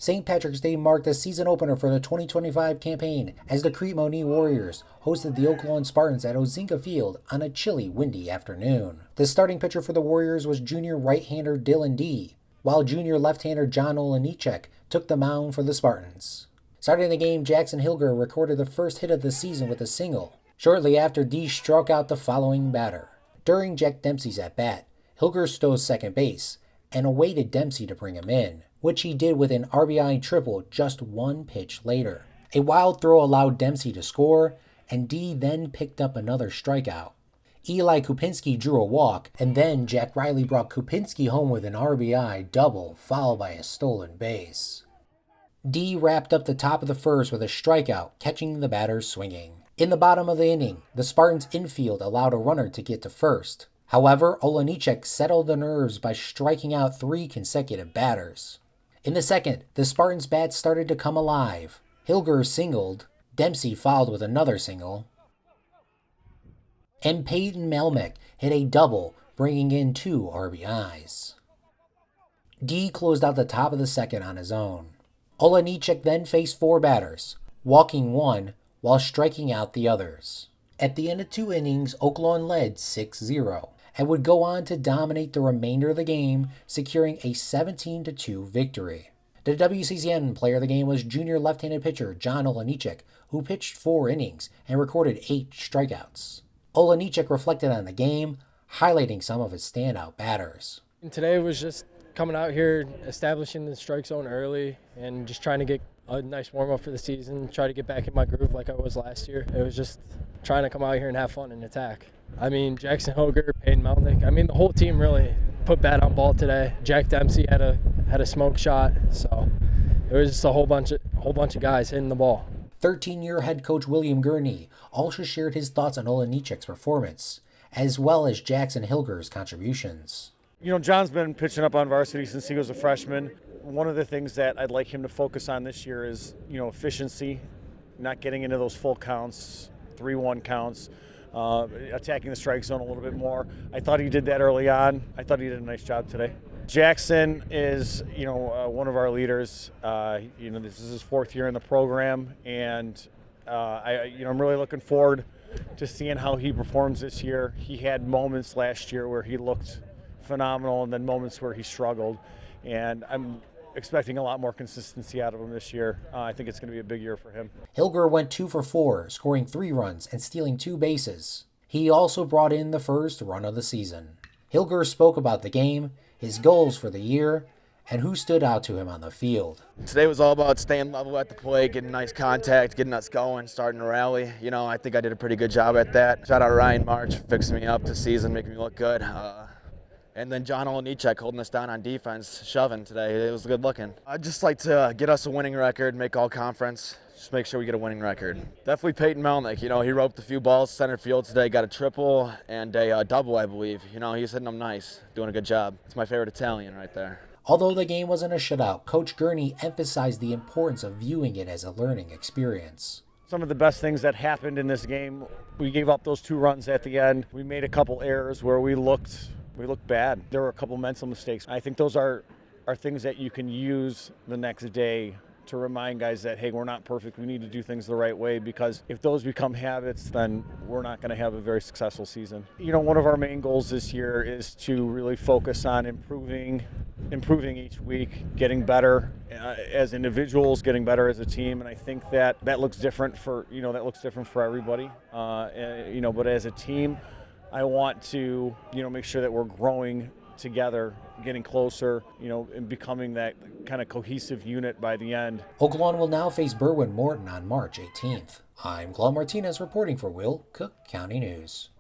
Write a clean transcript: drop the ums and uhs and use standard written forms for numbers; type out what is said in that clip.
St. Patrick's Day marked the season opener for the 2025 campaign as the Crete-Monee Warriors hosted the Oklahoma Spartans at Ozinga Field on a chilly, windy afternoon. The starting pitcher for the Warriors was junior right-hander Dylan Dee, while junior left-hander John Olejniczak took the mound for the Spartans. Starting the game, Jackson Hilger recorded the first hit of the season with a single. Shortly after, Dee struck out the following batter. During Jack Dempsey's at-bat, Hilger stole second base and awaited Dempsey to bring him in, which he did with an RBI triple just one pitch later. A wild throw allowed Dempsey to score, and Dee then picked up another strikeout. Eli Kupinski drew a walk, and then Jack Riley brought Kupinski home with an RBI double, followed by a stolen base. Dee wrapped up the top of the first with a strikeout, catching the batter swinging. In the bottom of the inning, the Spartans' infield allowed a runner to get to first. However, Olejniczak settled the nerves by striking out 3 consecutive batters. In the second, the Spartans' bats started to come alive. Hilger singled, Dempsey followed with another single, and Peyton Melnick hit a double, bringing in 2 RBIs. Dee closed out the top of the second on his own. Olejniczak then faced 4 batters, walking 1 while striking out the others. At the end of 2 innings, Oklahoma led 6-0 and would go on to dominate the remainder of the game, securing a 17-2 victory. The WCCN player of the game was junior left-handed pitcher John Olejniczak, who pitched 4 innings and recorded 8 strikeouts. Olejniczak reflected on the game, highlighting some of his standout batters. And today was just coming out here, establishing the strike zone early, and just trying to get a nice warm-up for the season, try to get back in my groove like I was last year. It was just trying to come out here and have fun and attack. I mean, Jackson Hilger, Peyton Melnick, the whole team really put bat on ball today. Jack Dempsey had a smoke shot, so it was just a whole bunch of guys hitting the ball. 13-year head coach William Gerny also shared his thoughts on Olejniczak's performance, as well as Jackson Hilger's contributions. John's been pitching up on varsity since he was a freshman. One of the things that I'd like him to focus on this year is, efficiency, not getting into those full counts, 3-1 counts, attacking the strike zone a little bit more. I thought he did that early on. I thought he did a nice job today. Jackson is, one of our leaders. This is his 4th year in the program, and I'm really looking forward to seeing how he performs this year. He had moments last year where he looked phenomenal, and then moments where he struggled, and I'm expecting a lot more consistency out of him this year. I think it's going to be a big year for him. Hilger went 2 for 4, scoring 3 runs and stealing 2 bases. He also brought in the first run of the season. Hilger spoke about the game, his goals for the year, and who stood out to him on the field. Today was all about staying level at the plate, getting nice contact, getting us going, starting to rally. I think I did a pretty good job at that. Shout out Ryan March, fixing me up this season, making me look good. And then John Olejniczak holding us down on defense, shoving today. It was good looking. I'd just like to get us a winning record, make all conference, just make sure we get a winning record. Definitely Peyton Melnick. He roped a few balls center field today, got a triple and a double, I believe. He's hitting them nice, doing a good job. It's my favorite Italian right there. Although the game wasn't a shutout, Coach Gerny emphasized the importance of viewing it as a learning experience. Some of the best things that happened in this game, we gave up those 2 runs at the end. We made a couple errors where we looked bad. There were a couple mental mistakes. I think those are things that you can use the next day to remind guys that, hey, we're not perfect. We need to do things the right way, because if those become habits, then we're not going to have a very successful season. One of our main goals this year is to really focus on improving each week, getting better as individuals, getting better as a team, and I think that looks different for everybody. But as a team, I want to, make sure that we're growing together, getting closer, and becoming that kind of cohesive unit by the end. Oklahoma will now face Berwyn Morton on March 18th. I'm Claude Martinez reporting for Will Cook County News.